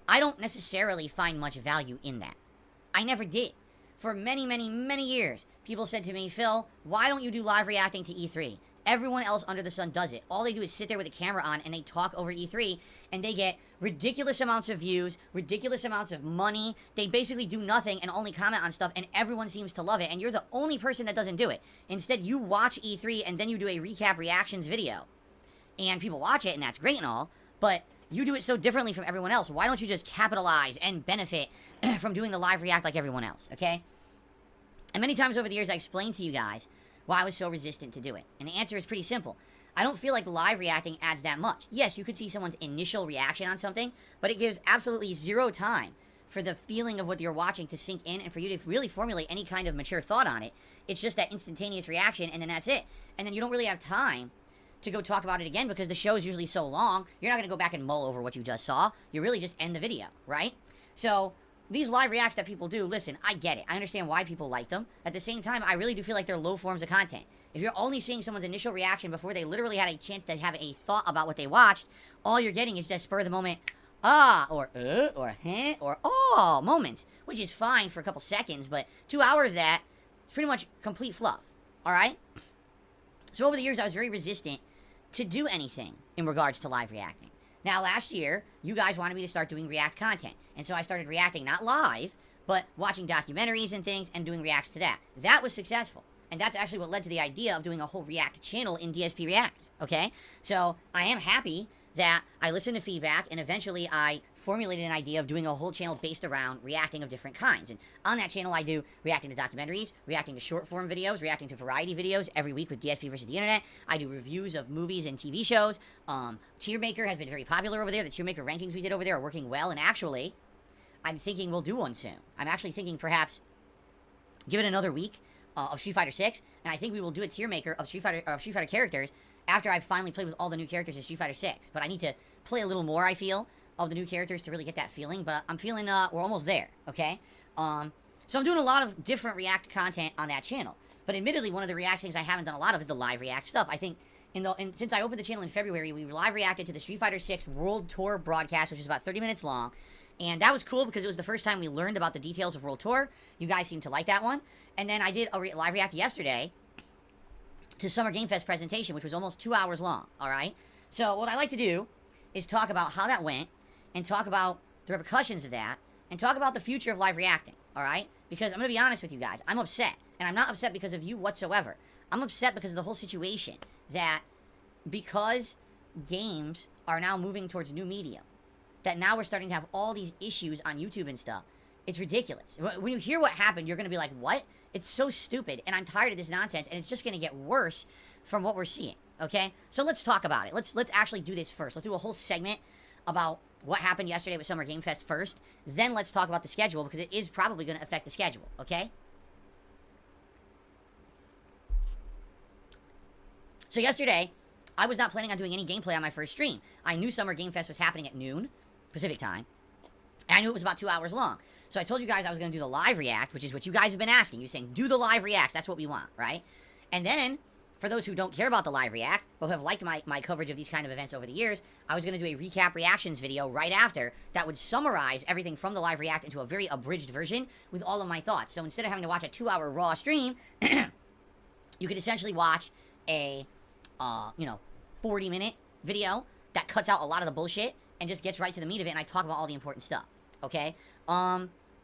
I don't necessarily find much value in that. I never did. For many, many, many years, people said to me, Phil, why don't you do live reacting to E3? Everyone else under the sun does it. All they do is sit there with a camera on and they talk over E3 and they get ridiculous amounts of views, ridiculous amounts of money. They basically do nothing and only comment on stuff and everyone seems to love it and you're the only person that doesn't do it. Instead, you watch E3 and then you do a recap reactions video. And people watch it and that's great and all, but you do it so differently from everyone else. Why don't you just capitalize and benefit from doing the live react like everyone else, okay? And many times over the years I explained to you guys why I was so resistant to do it. And the answer is pretty simple. I don't feel like live reacting adds that much. Yes, you could see someone's initial reaction on something, but it gives absolutely zero time for the feeling of what you're watching to sink in and for you to really formulate any kind of mature thought on it. It's just that instantaneous reaction and then that's it. And then you don't really have time to go talk about it again because the show is usually so long, you're not going to go back and mull over what you just saw. You really just end the video, right? So these live reacts that people do, listen, I get it. I understand why people like them. At the same time, I really do feel like they're low forms of content. If you're only seeing someone's initial reaction before they literally had a chance to have a thought about what they watched, all you're getting is just spur of the moment, or heh, or oh moments, which is fine for a couple seconds, but 2 hours of that, it's pretty much complete fluff, alright? So over the years, I was very resistant to do anything in regards to live reacting. Now, last year, you guys wanted me to start doing React content. And so I started reacting, not live, but watching documentaries and things and doing reacts to that. That was successful. And that's actually what led to the idea of doing a whole React channel in DSP Reacts, okay? So I am happy that I listened to feedback and eventually I formulated an idea of doing a whole channel based around reacting of different kinds. And on that channel, I do reacting to documentaries, reacting to short form videos, reacting to variety videos every week with DSP versus the internet. I do reviews of movies and TV shows. Tier Maker has been very popular over there. The Tier Maker rankings we did over there are working well. And actually, I'm thinking we'll do one soon. I'm actually thinking perhaps give it another week of Street Fighter 6, and I think we will do a Tier Maker of Street Fighter characters after I've finally played with all the new characters in Street Fighter 6. But I need to play a little more, I feel, of the new characters to really get that feeling, but I'm feeling, we're almost there, okay? So I'm doing a lot of different React content on that channel, but admittedly, one of the React things I haven't done a lot of is the live React stuff. I think, since I opened the channel in February, we live reacted to the Street Fighter 6 World Tour broadcast, which is about 30 minutes long, and that was cool because it was the first time we learned about the details of World Tour. You guys seem to like that one. And then I did a live react yesterday to Summer Game Fest presentation, which was almost 2 hours long, alright? So what I like to do is talk about how that went, and talk about the repercussions of that, and talk about the future of live reacting, alright? Because I'm going to be honest with you guys, I'm upset. And I'm not upset because of you whatsoever. I'm upset because of the whole situation. That because games are now moving towards new media, that now we're starting to have all these issues on YouTube and stuff. It's ridiculous. When you hear what happened, you're going to be like, what? It's so stupid, and I'm tired of this nonsense, and it's just going to get worse from what we're seeing, okay? So let's talk about it. Let's actually do this first. Let's do a whole segment about what happened yesterday with Summer Game Fest first. Then let's talk about the schedule, because it is probably going to affect the schedule, okay? So yesterday, I was not planning on doing any gameplay on my first stream. I knew Summer Game Fest was happening at noon Pacific time, and I knew it was about 2 hours long. So I told you guys I was going to do the live react, which is what you guys have been asking. You're saying, do the live reacts. That's what we want, right? And then, for those who don't care about the live react, but who have liked my coverage of these kind of events over the years, I was going to do a recap reactions video right after that would summarize everything from the live react into a very abridged version with all of my thoughts. So instead of having to watch a 2-hour raw stream, you could essentially watch a, 40-minute video that cuts out a lot of the bullshit and just gets right to the meat of it, and I talk about all the important stuff, okay?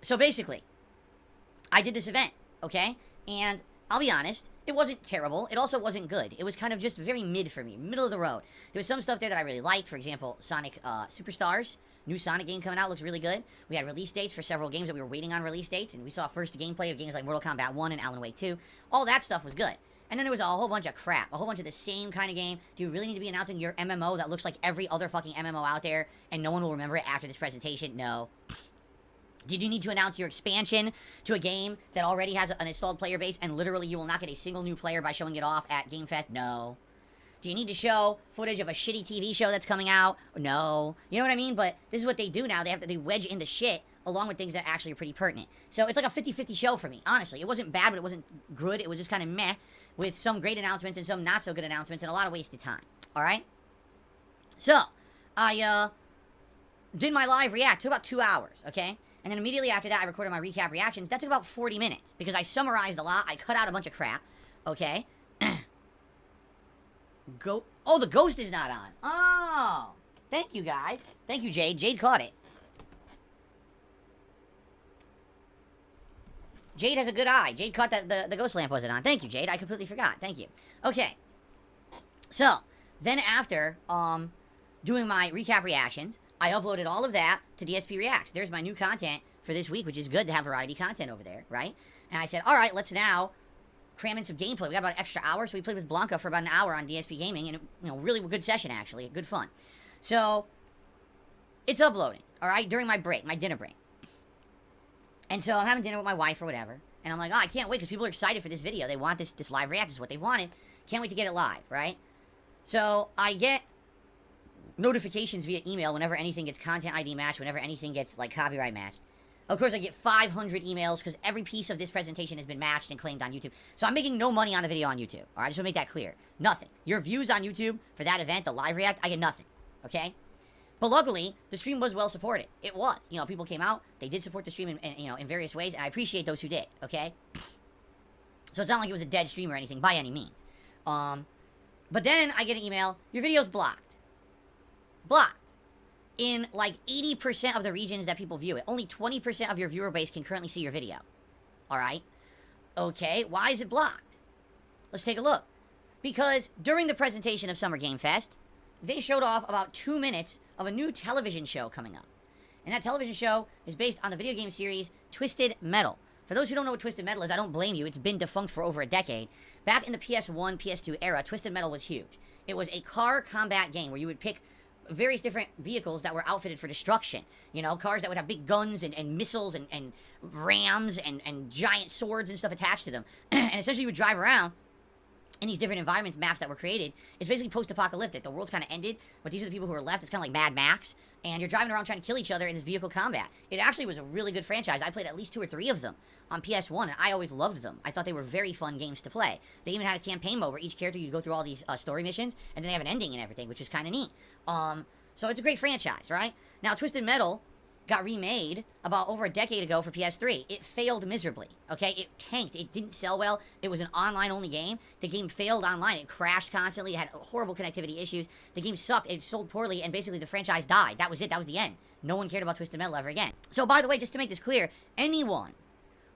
So basically, I did this event, okay? And I'll be honest, it wasn't terrible. It also wasn't good. It was kind of just very mid for me, middle of the road. There was some stuff there that I really liked. For example, Sonic Superstars. New Sonic game coming out, looks really good. We had release dates for several games that we were waiting on release dates, and we saw first gameplay of games like Mortal Kombat 1 and Alan Wake 2. All that stuff was good. And then there was a whole bunch of crap, a whole bunch of the same kind of game. Do you really need to be announcing your MMO that looks like every other fucking MMO out there, and no one will remember it after this presentation? No. Did you need to announce your expansion to a game that already has an installed player base, and literally you will not get a single new player by showing it off at Game Fest? No. Do you need to show footage of a shitty TV show that's coming out? No. You know what I mean? But this is what they do now. They wedge in the shit along with things that actually are pretty pertinent. So it's like a 50-50 show for me, honestly. It wasn't bad, but it wasn't good. It was just kind of meh, with some great announcements and some not so good announcements and a lot of wasted time. Alright? So, I did my live react. Took about 2 hours, okay? And then immediately after that, I recorded my recap reactions. That took about 40 minutes because I summarized a lot. I cut out a bunch of crap, okay? Oh, the ghost is not on. Oh, thank you, guys. Thank you, Jade. Jade caught it. Jade has a good eye. Jade caught that the ghost lamp wasn't on. Thank you, Jade. I completely forgot. Thank you. Okay. So, then after doing my recap reactions, I uploaded all of that to DSP Reacts. There's my new content for this week, which is good to have variety content over there, right? And I said, all right, let's now cram in some gameplay. We got about an extra hour, so we played with Blanca for about an hour on DSP Gaming, and it, really good session, actually. Good fun. So, it's uploading, all right, during my break, my dinner break. And so I'm having dinner with my wife or whatever, and I'm like, oh, I can't wait, because people are excited for this video. They want this live react. This is what they wanted. Can't wait to get it live, right? So I get notifications via email whenever anything gets content ID matched, whenever anything gets, like, copyright matched. Of course, I get 500 emails, because every piece of this presentation has been matched and claimed on YouTube. So I'm making no money on the video on YouTube, all right? I just want to make that clear. Nothing. Your views on YouTube for that event, the live react, I get nothing, okay? But luckily, the stream was well supported. It was. People came out. They did support the stream in various ways, and I appreciate those who did, okay? So it's not like it was a dead stream or anything, by any means. But then I get an email, your video's blocked. Blocked. In, like, 80% of the regions that people view it. Only 20% of your viewer base can currently see your video. Alright? Okay, why is it blocked? Let's take a look. Because during the presentation of Summer Game Fest, they showed off about 2 minutes of a new television show coming up. And that television show is based on the video game series Twisted Metal. For those who don't know what Twisted Metal is, I don't blame you. It's been defunct for over a decade. Back in the PS1, PS2 era, Twisted Metal was huge. It was a car combat game where you would pick various different vehicles that were outfitted for destruction. Cars that would have big guns and missiles and rams and giant swords and stuff attached to them. And essentially you would drive around in these different environments, maps that were created. It's basically post-apocalyptic. The world's kind of ended, but these are the people who are left. It's kind of like Mad Max, and you're driving around trying to kill each other in this vehicle combat. It actually was a really good franchise. I played at least 2 or 3 of them on PS1, and I always loved them. I thought they were very fun games to play. They even had a campaign mode where each character, you'd go through all these story missions, and then they have an ending and everything, which is kind of neat. So it's a great franchise, right? Now, Twisted Metal got remade about over a decade ago for PS3. It failed miserably, okay? It tanked. It didn't sell well. It was an online-only game. The game failed online. It crashed constantly. It had horrible connectivity issues. The game sucked. It sold poorly, and basically the franchise died. That was it. That was the end. No one cared about Twisted Metal ever again. So, by the way, just to make this clear, anyone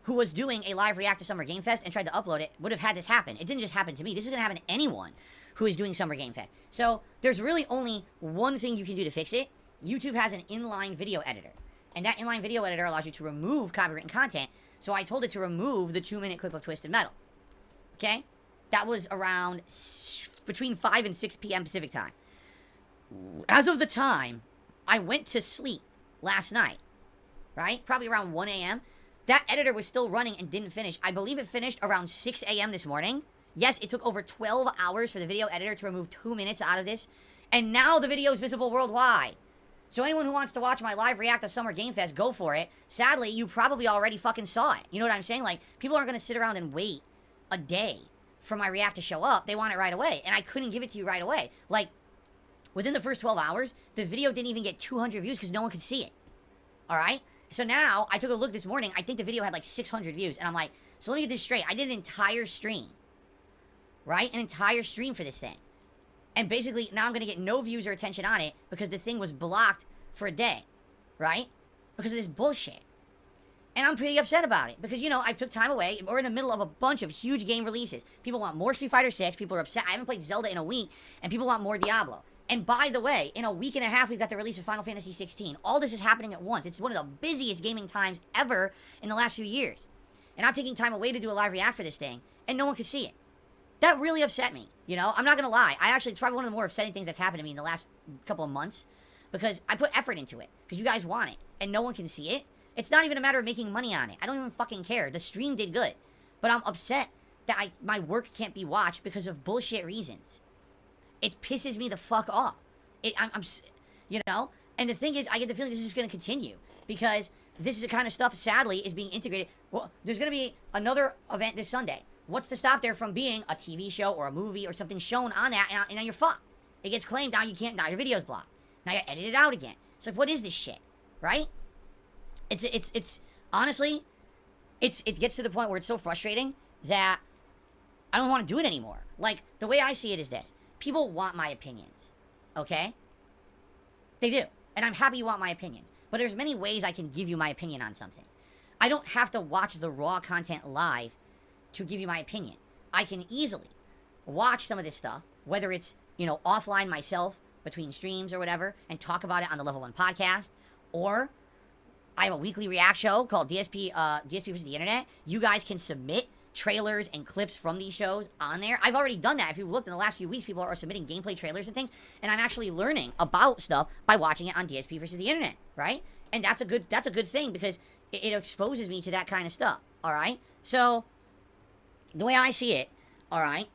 who was doing a live react to Summer Game Fest and tried to upload it would have had this happen. It didn't just happen to me. This is going to happen to anyone who is doing Summer Game Fest. So, there's really only one thing you can do to fix it. YouTube has an inline video editor. And that inline video editor allows you to remove copywritten content. So I told it to remove the 2-minute clip of Twisted Metal. Okay? That was around between 5 and 6 p.m. Pacific time. As of the time, I went to sleep last night. Right? Probably around 1 a.m. That editor was still running and didn't finish. I believe it finished around 6 a.m. this morning. Yes, it took over 12 hours for the video editor to remove 2 minutes out of this. And now the video is visible worldwide. So anyone who wants to watch my live react to Summer Game Fest, go for it. Sadly, you probably already fucking saw it. You know what I'm saying? Like, people aren't going to sit around and wait a day for my react to show up. They want it right away. And I couldn't give it to you right away. Like, within the first 12 hours, the video didn't even get 200 views because no one could see it. Alright? So now, I took a look this morning. I think the video had like 600 views. And I'm like, so let me get this straight. I did an entire stream. Right? An entire stream for this thing. And basically, now I'm going to get no views or attention on it because the thing was blocked for a day, right? Because of this bullshit. And I'm pretty upset about it because, I took time away. We're in the middle of a bunch of huge game releases. People want more Street Fighter 6. People are upset. I haven't played Zelda in a week, and people want more Diablo. And by the way, in a week and a half, we've got the release of Final Fantasy 16. All this is happening at once. It's one of the busiest gaming times ever in the last few years. And I'm taking time away to do a live react for this thing, and no one can see it. That really upset me, I'm not going to lie. It's probably one of the more upsetting things that's happened to me in the last couple of months. Because I put effort into it. Because you guys want it. And no one can see it. It's not even a matter of making money on it. I don't even fucking care. The stream did good. But I'm upset that my work can't be watched because of bullshit reasons. It pisses me the fuck off. And the thing is, I get the feeling this is going to continue. Because this is the kind of stuff, sadly, is being integrated. Well, there's going to be another event this Sunday. What's to stop there from being a TV show or a movie or something shown on that, and now you're fucked. It gets claimed, now you can't, now your video's blocked. Now you edit it out again. It's like, what is this shit, right? It's honestly, it gets to the point where it's so frustrating that I don't want to do it anymore. Like, the way I see it is this. People want my opinions, okay? They do. And I'm happy you want my opinions. But there's many ways I can give you my opinion on something. I don't have to watch the raw content live to give you my opinion. I can easily watch some of this stuff, whether it's, offline myself between streams or whatever, and talk about it on the Level 1 podcast, or I have a weekly react show called DSP versus the Internet. You guys can submit trailers and clips from these shows on there. I've already done that. If you've looked in the last few weeks, people are submitting gameplay trailers and things, and I'm actually learning about stuff by watching it on DSP versus the Internet, right? And that's a good thing, because it exposes me to that kind of stuff, all right? So, the way I see it, all right,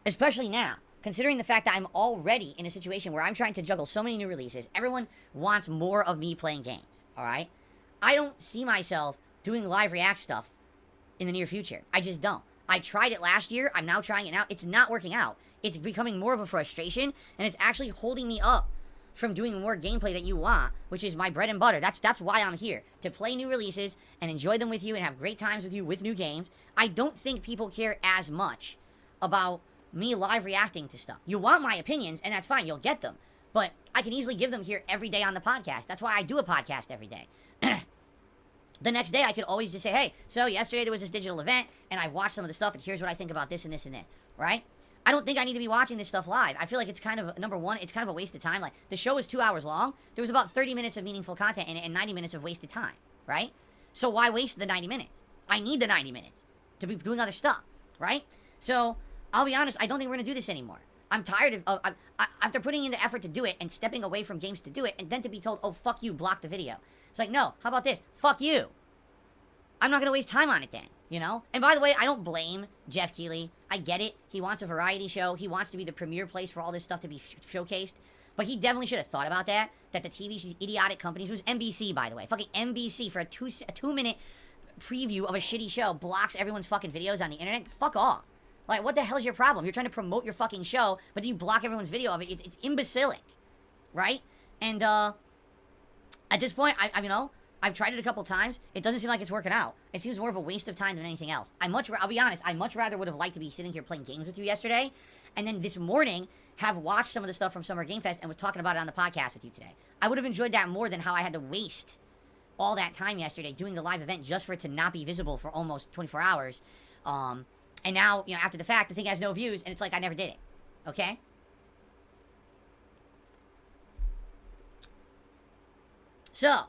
especially now, considering the fact that I'm already in a situation where I'm trying to juggle so many new releases, everyone wants more of me playing games, all right? I don't see myself doing live react stuff in the near future. I just don't. I tried it last year. I'm now trying it now. It's not working out. It's becoming more of a frustration, and it's actually holding me up from doing more gameplay that you want, which is my bread and butter. That's why I'm here, to play new releases and enjoy them with you and have great times with you with new games. I don't think people care as much about me live reacting to stuff. You want my opinions, and that's fine. You'll get them. But I can easily give them here every day on the podcast. That's why I do a podcast every day. The next day, I could always just say, hey, so yesterday there was this digital event, and I watched some of the stuff, and here's what I think about this and this and this, right? I don't think I need to be watching this stuff live. I feel like it's kind of, number one, it's kind of a waste of time. Like, the show is 2 hours long. There was about 30 minutes of meaningful content in it and 90 minutes of wasted time, right? So why waste the 90 minutes? I need the 90 minutes to be doing other stuff, right? So, I'll be honest, I don't think we're going to do this anymore. I'm tired of, after putting in the effort to do it and stepping away from games to do it, and then to be told, oh, fuck you, block the video. It's like, no, how about this? Fuck you. I'm not going to waste time on it then, And by the way, I don't blame Jeff Keighley. I get it. He wants a variety show. He wants to be the premier place for all this stuff to be showcased. But he definitely should have thought about that the TV, these idiotic companies, it was NBC, by the way. Fucking NBC for a two-minute preview of a shitty show blocks everyone's fucking videos on the internet. Fuck off. Like, what the hell's your problem? You're trying to promote your fucking show, but then you block everyone's video of it. It's imbecilic, right? And, at this point, I've tried it a couple times. It doesn't seem like it's working out. It seems more of a waste of time than anything else. I'll be honest, I much rather would have liked to be sitting here playing games with you yesterday, and then this morning have watched some of the stuff from Summer Game Fest and was talking about it on the podcast with you today. I would have enjoyed that more than how I had to waste all that time yesterday doing the live event just for it to not be visible for almost 24 hours. And now, after the fact, the thing has no views, and it's like I never did it. Okay? So,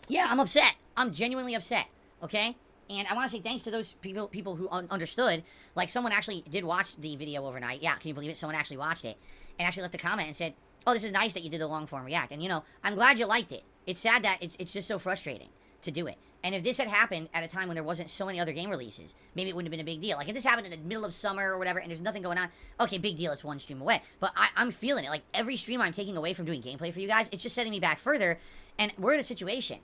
yeah, I'm upset. I'm genuinely upset. Okay? And I want to say thanks to those people who understood. Like, someone actually did watch the video overnight. Yeah, can you believe it? Someone actually watched it and actually left a comment and said, oh, this is nice that you did the long-form react. And, I'm glad you liked it. It's sad that it's just so frustrating to do it. And if this had happened at a time when there wasn't so many other game releases, maybe it wouldn't have been a big deal. Like, if this happened in the middle of summer or whatever, and there's nothing going on, okay, big deal, it's one stream away. But I'm feeling it. Like, every stream I'm taking away from doing gameplay for you guys, it's just setting me back further. And we're in a situation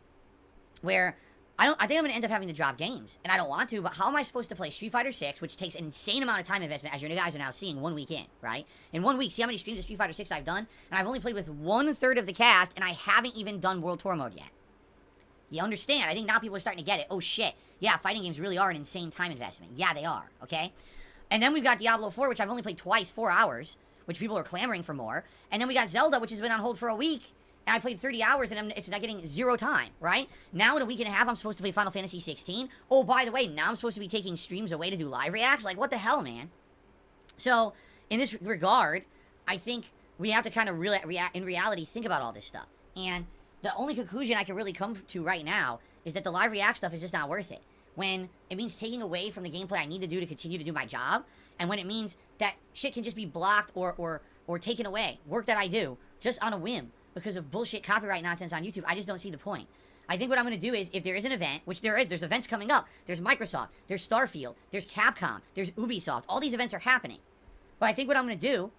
where I think I'm going to end up having to drop games. And I don't want to, but how am I supposed to play Street Fighter 6, which takes an insane amount of time investment, as you guys are now seeing 1 week in, right? In 1 week, see how many streams of Street Fighter 6 I've done? And I've only played with 1/3 of the cast, and I haven't even done World Tour mode yet. You understand? I think now people are starting to get it. Oh, shit. Yeah, fighting games really are an insane time investment. Yeah, they are, okay? And then we've got Diablo 4, which I've only played twice, 4 hours, which people are clamoring for more. And then we got Zelda, which has been on hold for a week, and I played 30 hours, and it's not getting 0 time, right? Now, in a week and a half, I'm supposed to play Final Fantasy 16. Oh, by the way, now I'm supposed to be taking streams away to do live reacts? Like, what the hell, man? So, in this regard, I think we have to kind of in reality think about all this stuff. And the only conclusion I can really come to right now is that the live react stuff is just not worth it. When it means taking away from the gameplay I need to do to continue to do my job, and when it means that shit can just be blocked or taken away, work that I do, just on a whim, because of bullshit copyright nonsense on YouTube, I just don't see the point. I think what I'm going to do is, if there is an event, which there's events coming up, there's Microsoft, there's Starfield, there's Capcom, there's Ubisoft, all these events are happening. But I think what I'm going to do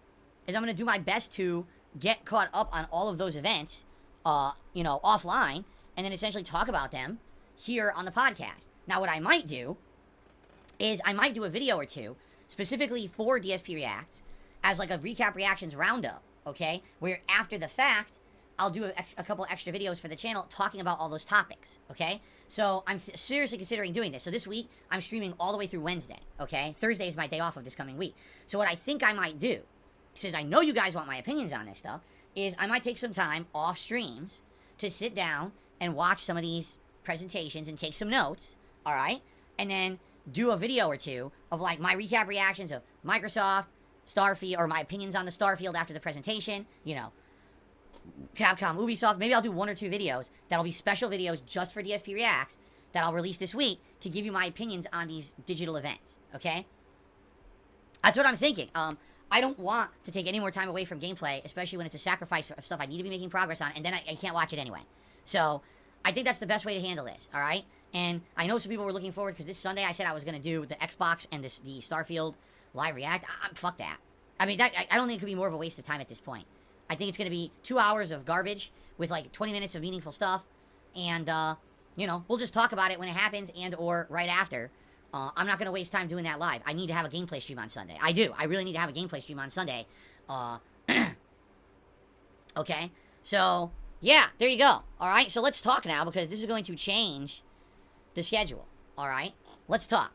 is I'm going to do my best to get caught up on all of those events, offline, and then essentially talk about them here on the podcast. Now, what I might do is I might do a video or two specifically for DSP Reacts as like a recap reactions roundup, okay? Where after the fact, I'll do a couple extra videos for the channel talking about all those topics, okay? So I'm seriously considering doing this. So this week, I'm streaming all the way through Wednesday, okay? Thursday is my day off of this coming week. So what I think I might do, since I know you guys want my opinions on this stuff, is I might take some time off streams to sit down and watch some of these presentations and take some notes, all right? And then do a video or two of like my recap reactions of Microsoft, Starfield, or my opinions on the Starfield after the presentation, you know, Capcom, Ubisoft. Maybe I'll do 1 or 2 videos that'll be special videos just for DSP Reacts that I'll release this week to give you my opinions on these digital events, okay? That's what I'm thinking. I don't want to take any more time away from gameplay, especially when it's a sacrifice of stuff I need to be making progress on, and then I can't watch it anyway. So, I think that's the best way to handle this, all right? And I know some people were looking forward, because this Sunday I said I was going to do the Xbox and the Starfield live react. Fuck that. I mean, I don't think it could be more of a waste of time at this point. I think it's going to be 2 hours of garbage with like 20 minutes of meaningful stuff. And, you know, we'll just talk about it when it happens and or right after. I'm not going to waste time doing that live. I need to have a gameplay stream on Sunday. I do. I really need to have a gameplay stream on Sunday. Okay? So, yeah, there you go. All right? So let's talk now, because this is going to change the schedule. All right? Let's talk.